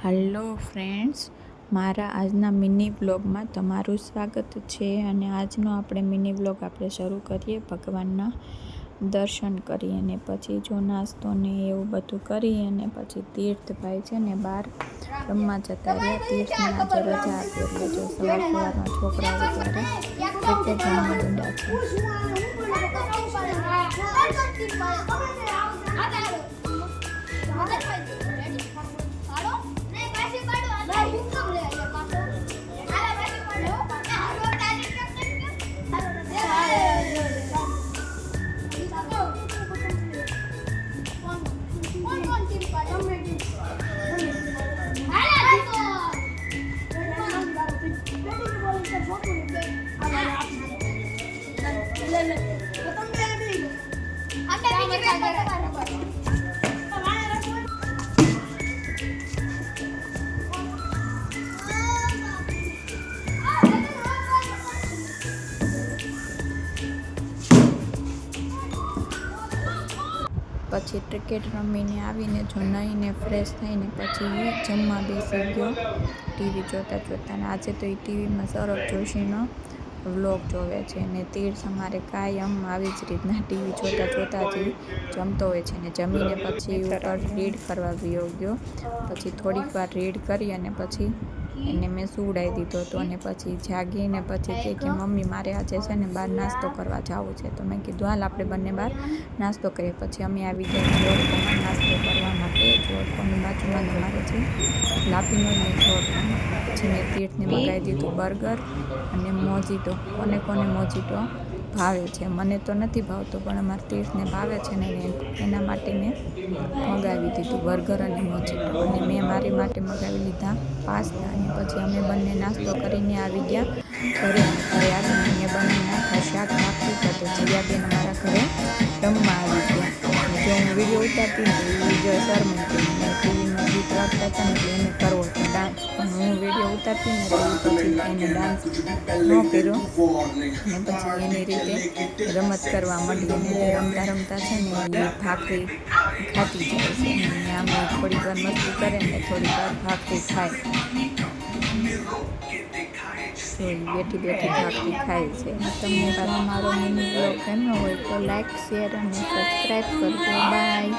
Hello friends, મારા આજના mini વ્લોગમાં તમારું સ્વાગત છે. અને આજનો આપણે મિની વ્લોગ શરૂ કરીએ ભગવાનના દર્શન કરી અને પછી જો નાસ્તો ને એવું બધું કરી અને પછી તીર્થભાઈ છે ને બહાર રમવા જતા રહ્યા. તીર્થને આજે રજા આપી એટલે જો સવારમાં છોકરાઓ ત્યારે ક્રિકેટ રમવા માંડ્યા છે. પછી ક્રિકેટ રમીને આવીને જો નાહીને ફ્રેશ થઈને પછી જમવા બેસી ગયો ટીવી જોતા. અને આજે તો એ ટીવીમાં સૌરભ જોશીનો વ્લોગ જોવે છે. અને તીર્થ અમારે કાયમ આવી જ રીતના ટીવી જોતા જ જમતો હોય છે. ને જમીને પછી ઉપર રીડ કરવા ગયો. પછી થોડીક વાર રીડ કરી અને પછી એને મેં સુવડાવી દીધો હતો. અને પછી જાગીને પછી કે મમ્મી મારે આજે છે ને બહાર નાસ્તો કરવા જવું છે. તો મેં કીધું હાલ આપણે બંને બહાર નાસ્તો કરીએ. પછી અમે આવી ગયા જોડકોમાં નાસ્તો કરવા માટે. જોડકોની બાજુમાં અમારે છે લાપીનો જોડકો. પછી મેં તીર્થને મંગાવી દીધું બર્ગર અને મોજીટો. કોને મોજીટો ભાવે છે, મને તો નથી ભાવતો પણ અમારા તીર્થને ભાવે છે ને એના માટે મેં મંગાવી દીધું બર્ગર અને મોજીટો. અને મેં મારી માટે મંગાવી લીધા પાસ્તા. અને પછી અમે બંને નાસ્તો કરીને આવી ગયા ઘરે. આવીને બંને શાક નાખી તો જીયાબેન અમારા ઘરે રમવા આવી ગયા. જો હું વિડીયો ઉતારતી ને જો શરમાઈ ટીવીમાં ગીત વાગતા હતા ને એટલે એને કરવો હતો ડાન્સ. પણ હું વિડીયો ઉતારતી ને તો પછી એને ડાન્સ ન કર્યો. અને પછી એની રીતે રમત કરવા માંડી. અને રમતા રમતા છે ને એ ભાખરી ખાતી જાય છે. અને આમાં થોડીક વાર મસ્તી કરે ને થોડીક વાર ભાખરી ખાય. તો બેઠી ભાખરી ખાય છે. તમને મારો મિની બ્લોગ ગમ્યો હોય તો લાઈક, શેર અને સબસ્ક્રાઈબ કરજો. બાય.